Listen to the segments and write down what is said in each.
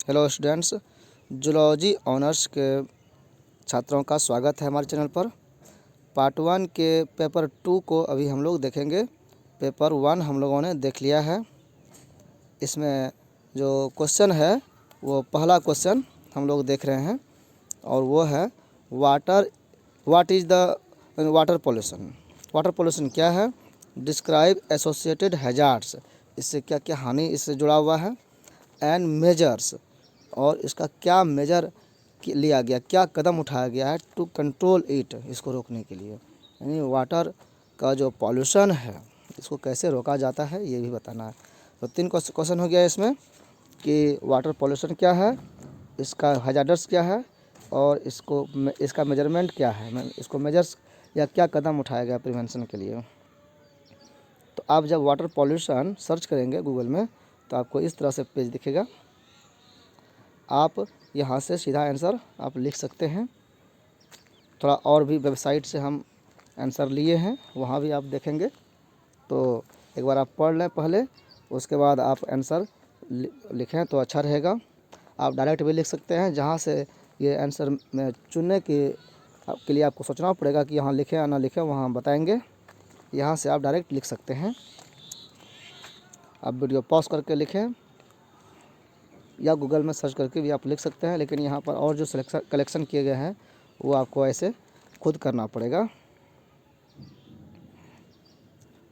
Hello students, zoology honours के छात्रों का स्वागत है हमारे चैनल पर। पार्ट 1 के पेपर 2 को अभी हम लोग देखेंगे। पेपर 1 हम लोगों ने देख लिया है। इसमें जो क्वेश्चन है वो पहला क्वेश्चन हम लोग देख रहे हैं और वो है what is the water pollution. Water pollution क्या है? डिस्क्राइब एसोसिएटेड हैजार्ड्स, इससे क्या क्या हानि इससे जुड़ा हुआ है, एंड मेजर्स, और इसका क्या मेजर लिया गया, क्या कदम उठाया गया है टू कंट्रोल इट, इसको रोकने के लिए। यानी वाटर का जो पॉल्यूशन है इसको कैसे रोका जाता है ये भी बताना है। तो 3 क्वेश्चन हो गया इसमें कि वाटर पॉल्यूशन क्या है, इसका हैजार्ड्स क्या है और इसका मेजरमेंट क्या है, इसको मेजर्स या क्या कदम उठाया गया प्रिवेंशन के लिए। तो आप जब वाटर पॉल्यूशन सर्च करेंगे गूगल में तो आपको इस तरह से पेज दिखेगा। आप यहाँ से सीधा आंसर आप लिख सकते हैं। थोड़ा और भी वेबसाइट से हम आंसर लिए हैं, वहाँ भी आप देखेंगे। तो एक बार आप पढ़ लें पहले, उसके बाद आप आंसर लिखें तो अच्छा रहेगा। आप डायरेक्ट भी लिख सकते हैं, जहाँ से ये आंसर में चुनने के लिए आपको सोचना पड़ेगा कि यहाँ लिखें या ना लिखें, वहाँ हम बताएंगे। यहाँ से आप डायरेक्ट लिख सकते हैं। आप वीडियो पॉज करके लिखें या गूगल में सर्च करके भी आप लिख सकते हैं, लेकिन यहाँ पर और जो कलेक्शन किए गए हैं वो आपको ऐसे खुद करना पड़ेगा।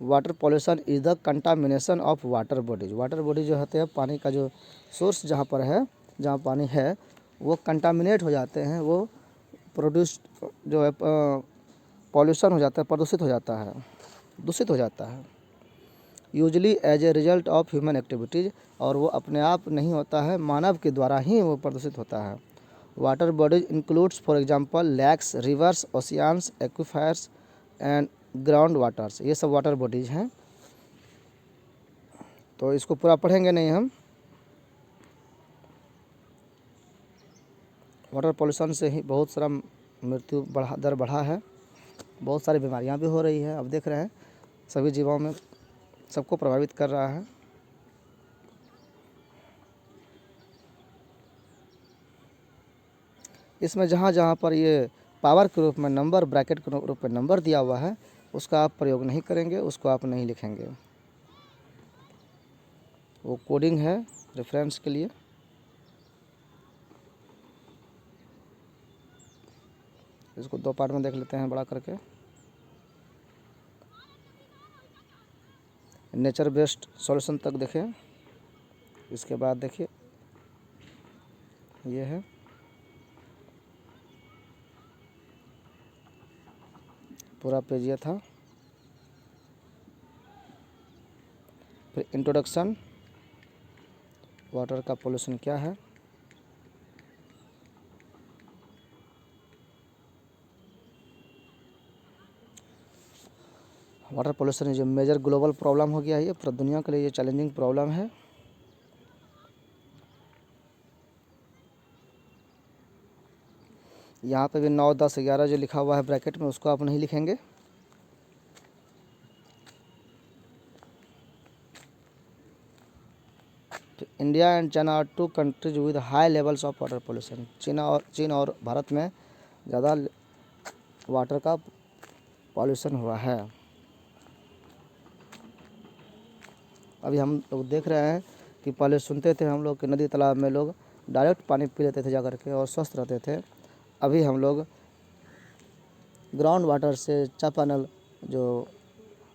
Water pollution is the contamination of water bodies. Water body जो होते हैं, पानी का जो सोर्स जहाँ पर है, जहाँ पानी है वो कंटामिनेट हो जाते हैं, वो प्रोड्यूस जो है पॉल्यूशन हो जाता है, प्रदूषित हो जाता है, दूषित हो जाता है, usually as a result of human activities. और वो अपने आप नहीं होता है, मानव के द्वारा ही वो प्रदूषित होता है। Water bodies includes for example lakhs, reverse, oceans, aquifers and ground waters. ये सब वाटर बॉडीज हैं। तो इसको पूरा पढ़ेंगे नहीं हम। वाटर पॉल्यूशन से ही बहुत सारा मृत्यु दर बढ़ा है, बहुत सारी बीमारियां भी हो रही है। अब देख रहे हैं सभी जीवों में सबको प्रभावित कर रहा है। इसमें जहाँ जहाँ पर ये पावर के रूप में नंबर, ब्रैकेट के रूप में नंबर दिया हुआ है, उसका आप प्रयोग नहीं करेंगे, उसको आप नहीं लिखेंगे। वो कोडिंग है रेफरेंस के लिए। इसको 2 पार्ट में देख लेते हैं बड़ा करके। नेचर बेस्ड सॉल्यूशन तक देखें, इसके बाद देखिए ये है पूरा पेज ये था। फिर इंट्रोडक्शन, वाटर का पोल्यूशन क्या है, वाटर पोल्यूशन जो मेजर ग्लोबल प्रॉब्लम हो गया है, ये पूरा दुनिया के लिए ये चैलेंजिंग प्रॉब्लम है। यहाँ पे भी 9, 10, 11 जो लिखा हुआ है ब्रैकेट में, उसको आप नहीं लिखेंगे। तो India and China are 2 countries with high levels of water pollution. Cheen और भारत में ज़्यादा वाटर का पॉल्यूशन हुआ है। अभी हम लोग देख रहे हैं कि पहले सुनते थे हम लोग कि नदी तालाब में लोग डायरेक्ट पानी पी लेते थे जाकर के और स्वस्थ रहते थे। अभी हम लोग ग्राउंड वाटर से, चापानल जो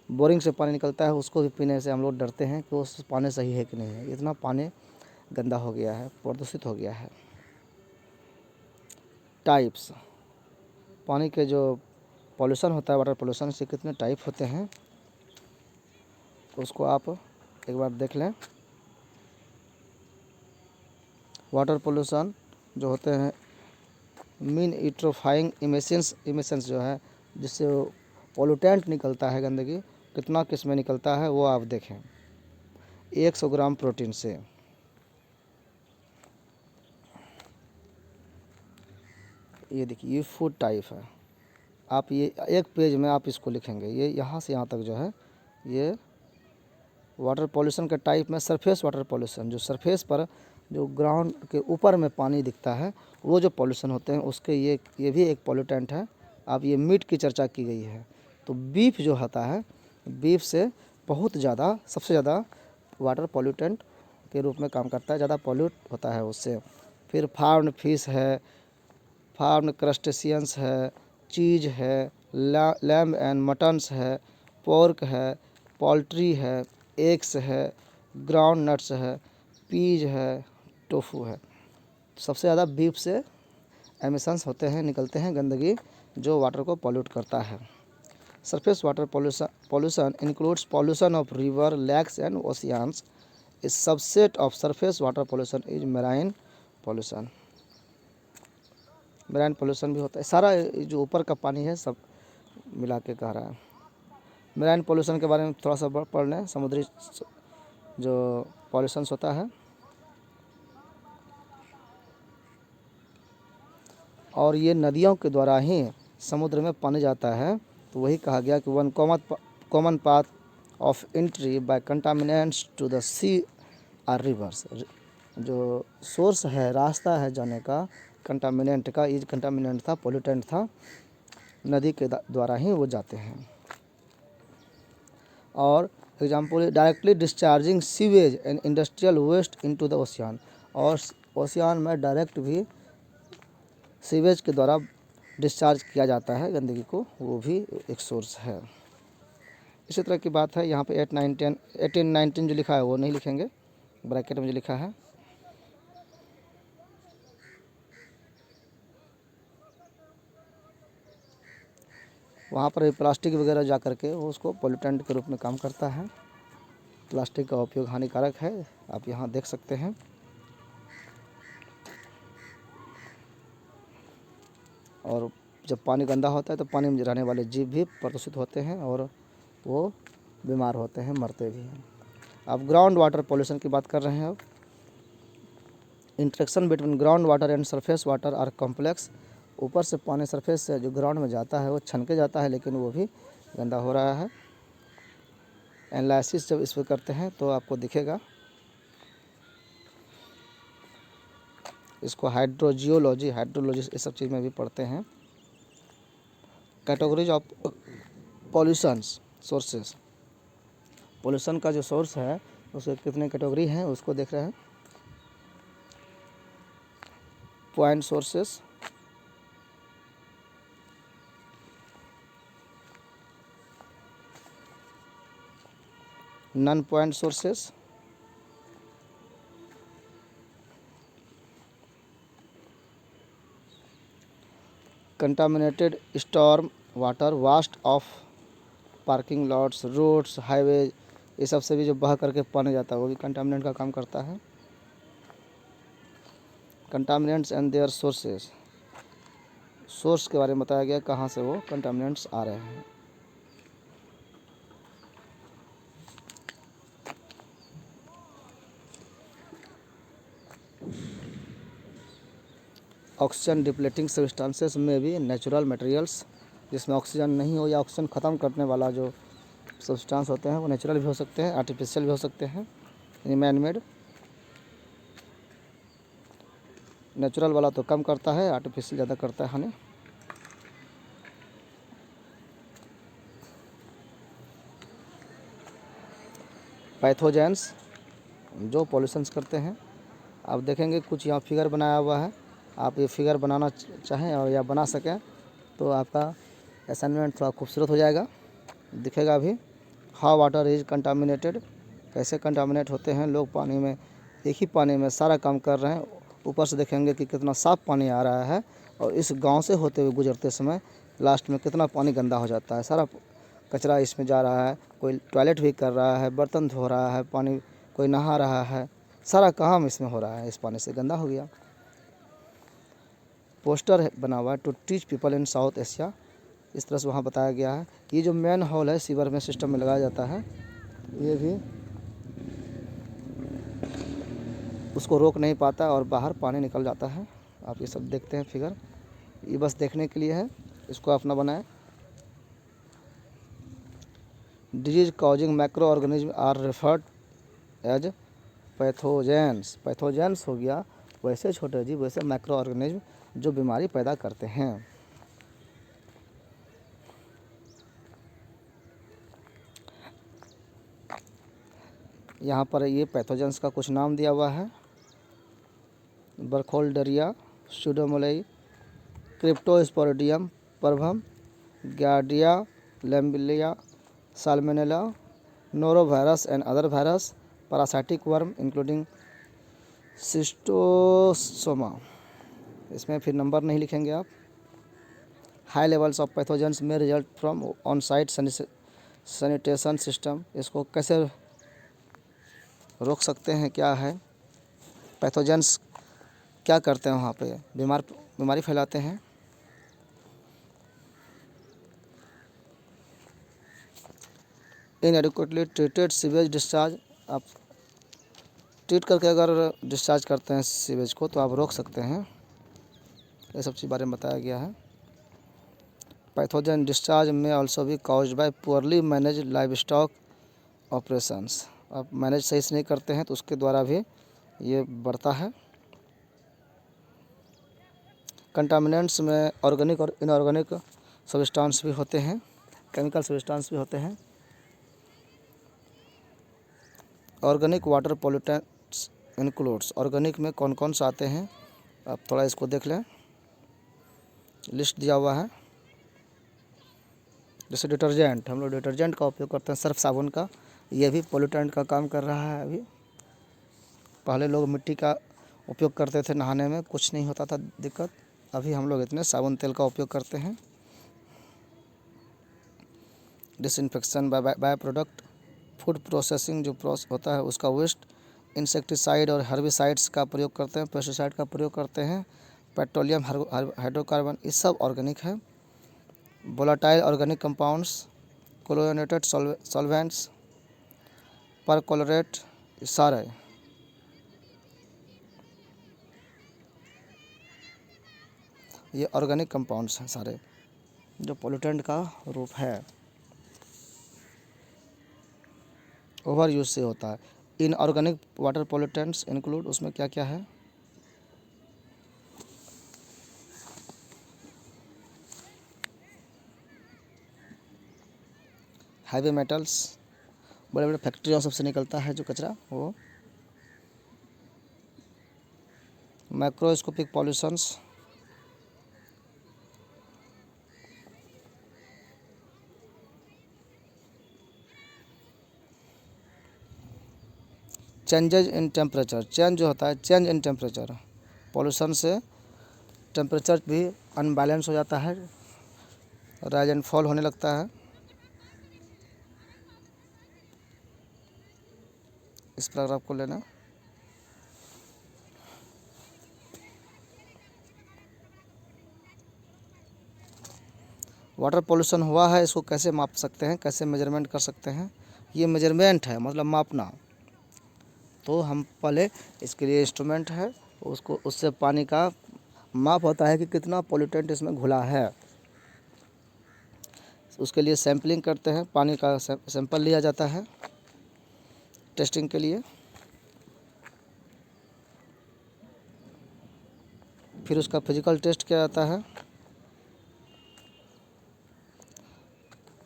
बोरिंग से पानी निकलता है, उसको भी पीने से हम लोग डरते हैं कि उस पानी सही है कि नहीं है। इतना पानी गंदा हो गया है, प्रदूषित हो गया है। टाइप्स, पानी के जो पॉल्यूशन होता है, वाटर पॉल्यूशन से कितने टाइप होते हैं उसको आप एक बार देख लें। वाटर पोल्यूशन जो होते हैं, मीन यूट्रोफाइंग इमिशंस जो है, जिससे पोल्यूटेंट निकलता है, गंदगी कितना किस में निकलता है वो आप देखें। 100 ग्राम प्रोटीन से। ये देखिए, ये फूड टाइप है। आप ये एक पेज में आप इसको लिखेंगे, ये यहाँ से यहाँ तक जो है ये वाटर पॉल्यूशन के टाइप में। सरफेस वाटर पॉल्यूशन, जो सरफेस पर जो ग्राउंड के ऊपर में पानी दिखता है वो जो पॉल्यूशन होते हैं उसके ये भी एक पॉल्यूटेंट है। अब ये मीट की चर्चा की गई है, तो बीफ जो होता है, बीफ से बहुत ज़्यादा, सबसे ज़्यादा वाटर पॉल्यूटेंट के रूप में काम करता है, ज़्यादा पॉल्यूट होता है उससे। फिर फार्म्ड फिश है, फार्म्ड क्रस्टेशियंस है, चीज़ है, लैम्ब एंड मटन्स है, पोर्क है, पोल्ट्री है, एग्स है, ग्राउंड नट्स है, पीज है, टोफू है। सबसे ज़्यादा बीफ से एमिशंस होते हैं, निकलते हैं गंदगी जो वाटर को पॉल्यूट करता है। Surface water pollution includes pollution of river, lakes and oceans. A subset of surface water pollution is marine pollution. Marine pollution भी होता है, सारा जो ऊपर का पानी है सब मिला के कह रहा है। मेराइन पोल्यूशन के बारे में थोड़ा सा पढ़ लें। समुद्री जो पॉल्यूशंस होता है, और ये नदियों के द्वारा ही समुद्र में पानी जाता है, तो वही कहा गया कि one common path of entry by contaminants to the sea or rivers. जो सोर्स है, रास्ता है जाने का कंटामिनेंट का, ये कंटामिनेंट था, पोल्यूटेंट था, नदी के द्वारा ही वो जाते हैं। और example, directly discharging sewage and industrial waste into the ocean, और ओशियन में डायरेक्ट भी सीवेज के द्वारा डिस्चार्ज किया जाता है गंदगी को, वो भी एक सोर्स है। इसी तरह की बात है। यहाँ पे 8, 9, 10, 18, 19 जो लिखा है वो नहीं लिखेंगे, ब्रैकेट में जो लिखा है। वहाँ पर प्लास्टिक वगैरह जा कर के वो उसको पोल्यूटेंट के रूप में काम करता है। प्लास्टिक का उपयोग हानिकारक है, आप यहाँ देख सकते हैं। और जब पानी गंदा होता है तो पानी में रहने वाले जीव भी प्रदूषित होते हैं और वो बीमार होते हैं, मरते भी हैं। अब ग्राउंड वाटर पॉल्यूशन की बात कर रहे हैं। अब interaction between ground water and surface water are complex. ऊपर से पानी सरफेस से जो ग्राउंड में जाता है वो छनके जाता है, लेकिन वो भी गंदा हो रहा है। एनालिसिस जब इस पर करते हैं तो आपको दिखेगा। इसको हाइड्रोलॉजी ये सब चीज़ में भी पढ़ते हैं। Categories of pollutions sources, pollution का जो सोर्स है उसके कितने कैटेगरी हैं उसको देख रहे हैं। Point sources, non point sources, contaminated storm water, vast of parking lots, roads, highway, ये सब से भी जो बह करके पानी जाता है वो भी कंटामिनेंट का काम करता है। Contaminants and their sources, source के बारे में बताया गया कहाँ से वो कंटामिनेंट्स आ रहे हैं। ऑक्सीजन डिप्लेटिंग सब्सटेंसेस में भी नेचुरल मटेरियल्स, जिसमें ऑक्सीजन नहीं हो या ऑक्सीजन ख़त्म करने वाला जो सब्सटेंस होते हैं वो नेचुरल भी हो सकते हैं, आर्टिफिशियल भी हो सकते हैं, यानी मैन मेड। नेचुरल वाला तो कम करता है, आर्टिफिशियल ज़्यादा करता है हानि। पैथोजेंस जो पॉल्यूशंस करते हैं, आप देखेंगे कुछ यहाँ फिगर बनाया हुआ है। आप ये फिगर बनाना चाहें और या बना सकें तो आपका असाइनमेंट थोड़ा खूबसूरत हो जाएगा, दिखेगा भी। हाउ वाटर इज़ कंटामिनेटेड, कैसे कंटामिनेट होते हैं लोग पानी में, एक ही पानी में सारा काम कर रहे हैं। ऊपर से देखेंगे कि कितना साफ़ पानी आ रहा है, और इस गांव से होते हुए गुजरते समय लास्ट में कितना पानी गंदा हो जाता है। सारा कचरा इसमें जा रहा है, कोई टॉयलेट भी कर रहा है, बर्तन धो रहा है, पानी कोई नहा रहा है, सारा काम इसमें हो रहा है, इस पानी से गंदा हो गया। पोस्टर बना हुआ है to teach people in South Asia, इस तरह से वहाँ बताया गया है। ये जो मेन हॉल है सीवर में सिस्टम में लगाया जाता है, ये भी उसको रोक नहीं पाता और बाहर पानी निकल जाता है। आप ये सब देखते हैं फिगर, ये बस देखने के लिए है, इसको अपना बनाएं। Disease causing microorganism are referred as pathogens हो गया वैसे छोटे जीव, वैसे माइक्रो ऑर्गेनिज्म जो बीमारी पैदा करते हैं। यहाँ पर ये पैथोजेंस का कुछ नाम दिया हुआ है। Burkholderia, pseudomonas, cryptosporidium parvum, giardia lamblia, salmonella, norovirus and other virus, parasitic worm including schistosoma. इसमें फिर नंबर नहीं लिखेंगे आप। हाई लेवल्स ऑफ पैथोजेंस में result from on site sanitation system. इसको कैसे रोक सकते हैं, क्या है पैथोजेंस, क्या करते हैं वहाँ पे, बीमारी फैलाते हैं। इनएडिक्वेटली ट्रीटेड सीवेज डिस्चार्ज, आप ट्रीट करके अगर डिस्चार्ज करते हैं सीवेज को तो आप रोक सकते हैं। ये सब चीज़ बारे में बताया गया है। पैथोजन डिस्चार्ज में ऑल्सो भी caused by poorly manage live stock operations. आप मैनेज सही से नहीं करते हैं तो उसके द्वारा भी ये बढ़ता है। कंटामिनेंट्स में ऑर्गेनिक और इनऑर्गेनिक सब्सटेंस भी होते हैं, केमिकल सब्सटेंस भी होते हैं। Organic water pollutants includes, organic में कौन कौन से आते हैं आप थोड़ा इसको देख लें, लिस्ट दिया हुआ है। जैसे डिटर्जेंट, हम लोग डिटर्जेंट का उपयोग करते हैं, सर्फ साबुन का, ये भी पोल्यूटेंट का काम कर रहा है। अभी पहले लोग मिट्टी का उपयोग करते थे नहाने में, कुछ नहीं होता था दिक्कत। अभी हम लोग इतने साबुन तेल का उपयोग करते हैं। Disinfection by product, food processing जो प्रोसेस होता है उसका वेस्ट, इंसेक्टिसाइड और हर्बिसाइड्स का प्रयोग करते हैं, पेस्टिसाइड का प्रयोग करते हैं, पेट्रोलियम हाइड्रोकार्बन, ये सब ऑर्गेनिक है। Volatile organic compounds, chlorinated solvents, perchlorate, सारे ये ऑर्गेनिक कंपाउंड्स हैं सारे, जो पोल्यूटेंट का रूप है, ओवर यूज से होता है। इनऑर्गेनिक वाटर पोल्यूटेंट्स इंक्लूड, उसमें क्या क्या है, हैवी मेटल्स, बड़े बड़े फैक्ट्रियों सबसे निकलता है जो कचरा, वो microscopic pollutions, changes in temperature, change जो होता है, चेंज इन टेम्परेचर, पॉल्यूशन से टेम्परेचर भी अनबैलेंस हो जाता है, राइज एंड फॉल होने लगता है। इस पैराग्राफ को लेना। वाटर पोल्यूशन हुआ है, इसको कैसे माप सकते हैं, कैसे मेजरमेंट कर सकते हैं, ये मेजरमेंट है मतलब मापना। तो हम पहले इसके लिए इंस्ट्रूमेंट है, उसको उससे पानी का माप होता है कि कितना पोल्यूटेंट इसमें घुला है। उसके लिए सैंपलिंग करते हैं, पानी का सैंपल लिया जाता है टेस्टिंग के लिए, फिर उसका फिजिकल टेस्ट किया जाता है।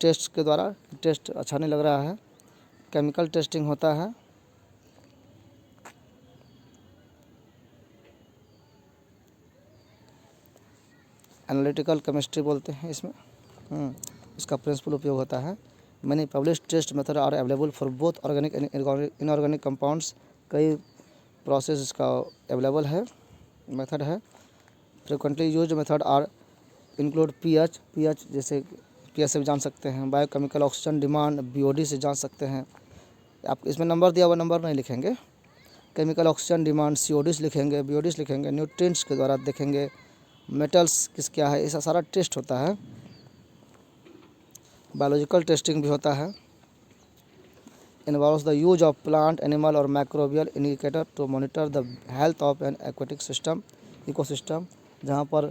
टेस्ट के द्वारा टेस्ट अच्छा नहीं लग रहा है, केमिकल टेस्टिंग होता है। एनालिटिकल केमिस्ट्री बोलते हैं इसमें, इसका प्रिंसिपल उपयोग होता है। Many published test method are available for both organic and inorganic compounds, कई प्रोसेस इसका अवेलेबल है, मेथड है। Frequently used method are include pH, जैसे पीएच से भी जान सकते हैं, बायोकेमिकल ऑक्सीजन डिमांड बीओडी से जान सकते हैं। आप इसमें नंबर दिया हुआ, नंबर नहीं लिखेंगे। केमिकल ऑक्सीजन डिमांड सीओडी से लिखेंगे, बीओडी से लिखेंगे, न्यूट्रिएंट्स के द्वारा देखेंगे, मेटल्स किस क्या है, ऐसा सारा टेस्ट होता है। बायोलॉजिकल टेस्टिंग भी होता है। Involves the use of plant, animal और microbial indicator to monitor the health of an aquatic system, ecosystem. जहाँ पर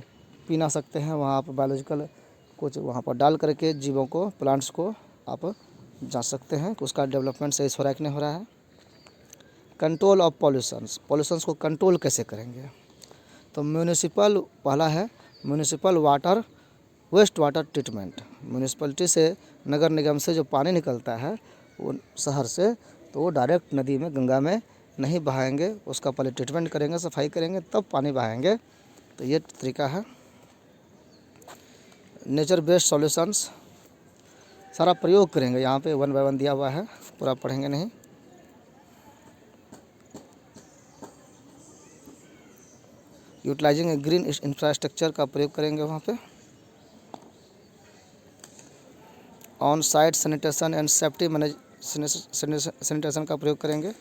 पी ना सकते हैं वहाँ आप बायोलॉजिकल कुछ वहाँ पर डाल करके जीवों को, प्लांट्स को आप जांच सकते हैं कि उसका डेवलपमेंट सही हो रहा है कि नहीं हो रहा है। कंट्रोल ऑफ पॉल्यूशंस को कंट्रोल कैसे करेंगे। तो म्यूनिसिपल पहला है municipal water waste water treatment. Municipality से, नगर निगम से जो पानी निकलता है वो शहर से, तो वो डायरेक्ट नदी में, गंगा में नहीं बहाएंगे, उसका पहले ट्रीटमेंट करेंगे, सफाई करेंगे, तब पानी बहाएंगे। तो ये तरीका है। नेचर बेस्ड सॉल्यूशंस सारा प्रयोग करेंगे, यहाँ पे 1 बाय 1 दिया हुआ है, पूरा पढ़ेंगे नहीं। यूटिलाइजिंग ए ग्रीन इंफ्रास्ट्रक्चर का प्रयोग करेंगे वहाँ पे। On site sanitation and safety manage sanitation का प्रयोग करेंगे।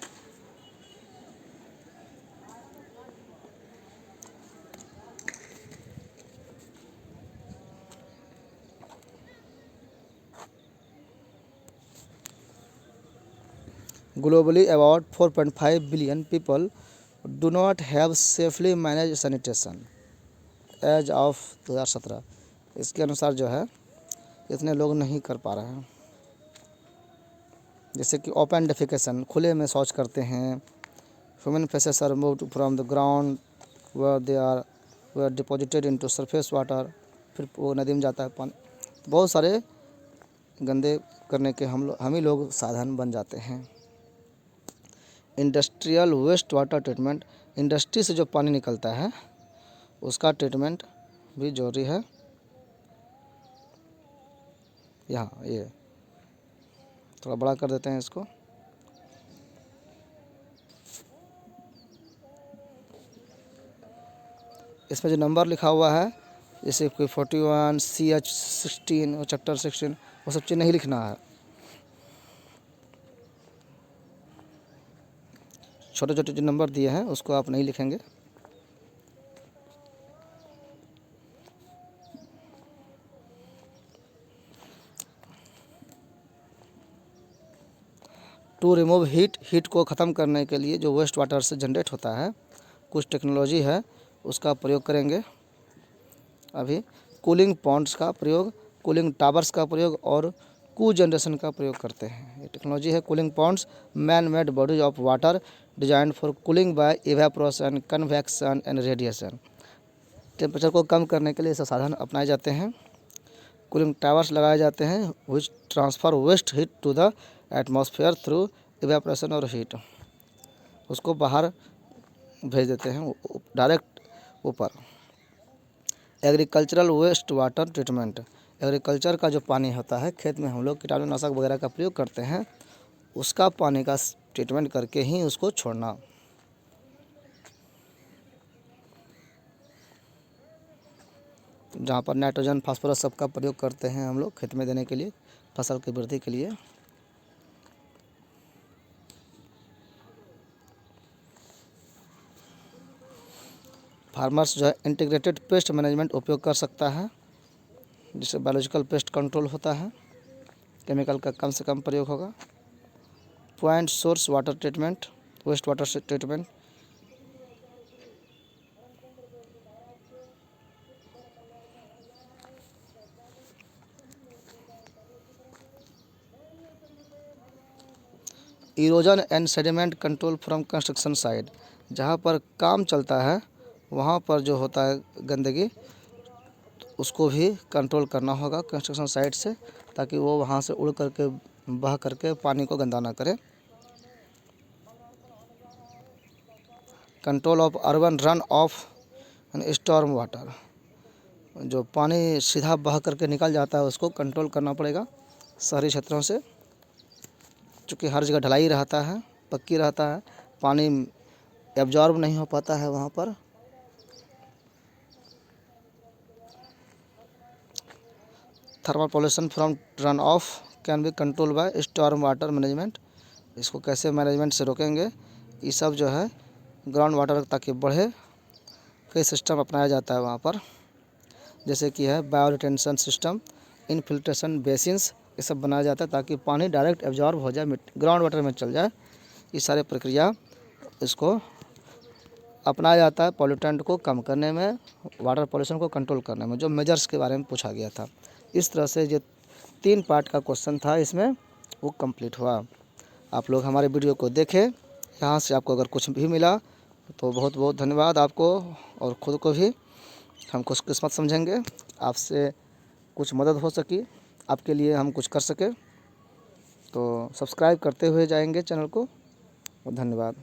Globally, about 4.5 billion people do not have safely managed sanitation as of 2017। इसके अनुसार जो है इतने लोग नहीं कर पा रहे हैं। जैसे कि ओपन डेफिकेशन, खुले में शौच करते हैं। Human faeces are removed from the ground they are deposited into surface water, फिर वो नदी में जाता है पानी। बहुत सारे गंदे करने के हम ही लोग साधन बन जाते हैं। Industrial waste water treatment, industry से जो पानी निकलता है उसका ट्रीटमेंट भी जरूरी है। यहाँ ये थोड़ा बड़ा कर देते हैं इसको। इसमें जो नंबर लिखा हुआ है, जैसे कोई 41 CH 16 और चैप्टर 16, वो सब चीज़ नहीं लिखना है। छोटे छोटे जो नंबर दिए हैं उसको आप नहीं लिखेंगे। टू रिमूव हीट को ख़त्म करने के लिए जो वेस्ट वाटर से जनरेट होता है, कुछ टेक्नोलॉजी है उसका प्रयोग करेंगे। अभी कूलिंग पॉन्ड्स का प्रयोग, कूलिंग टावर्स का प्रयोग और कू जनरेशन का प्रयोग करते हैं। ये टेक्नोलॉजी है cooling ponds, man made bodies of water design for cooling by evaporation, convection and radiation. Temperature को कम करने के लिए ऐसे साधन अपनाए जाते हैं। कूलिंग टावर्स लगाए जाते हैं which transfer waste heat to the atmosphere through evaporation और हीट। उसको बाहर भेज देते हैं डायरेक्ट ऊपर। Agricultural waste water treatment, agriculture का जो पानी होता है, खेत में हम लोग कीटाणुनाशक वगैरह का प्रयोग करते हैं, उसका पानी का ट्रीटमेंट करके ही उसको छोड़ना। जहाँ पर नाइट्रोजन फास्फोरस सबका प्रयोग करते हैं हम लोग खेत में देने के लिए, फसल की वृद्धि के लिए। फार्मर्स जो है इंटीग्रेटेड पेस्ट मैनेजमेंट उपयोग कर सकता है, जिससे बायोलॉजिकल पेस्ट कंट्रोल होता है, केमिकल का कम से कम प्रयोग होगा। Point source water treatment, waste water से treatment, erosion and sediment control from construction site, जहाँ पर काम चलता है वहाँ पर जो होता है गंदगी, उसको भी कंट्रोल करना होगा कंस्ट्रक्शन साइट से, ताकि वो वहाँ से उड़ करके बह करके पानी को गंदा ना करे। Control of urban run of and storm water, जो पानी सीधा बह करके निकल जाता है उसको कंट्रोल करना पड़ेगा शहरी क्षेत्रों से, क्योंकि हर जगह ढलाई रहता है, पक्की रहता है, पानी एब्जॉर्ब नहीं हो पाता है वहाँ पर। Thermal pollution from run of can be control by storm water management, इसको कैसे मैनेजमेंट से रोकेंगे, ये सब जो है ग्राउंड वाटर ताकि बढ़े, कई सिस्टम अपनाया जाता है वहाँ पर, जैसे कि है bio retention system, infiltration basins, ये सब बनाया जाता है ताकि पानी डायरेक्ट एब्जॉर्ब हो जाए, ग्राउंड वाटर में चल जाए। ये सारे प्रक्रिया इसको अपनाया जाता है पॉल्यूटेंट को कम करने में, वाटर पॉल्यूशन को कंट्रोल करने में, जो मेजर्स के बारे में पूछा गया था। इस तरह से जो 3 पार्ट का क्वेश्चन था इसमें वो कंप्लीट हुआ। आप लोग हमारे वीडियो को देखें, यहाँ से आपको अगर कुछ भी मिला तो बहुत बहुत धन्यवाद आपको, और ख़ुद को भी हम खुशकिस्मत समझेंगे। आपसे कुछ मदद हो सकी, आपके लिए हम कुछ कर सके तो सब्सक्राइब करते हुए जाएंगे चैनल को। धन्यवाद।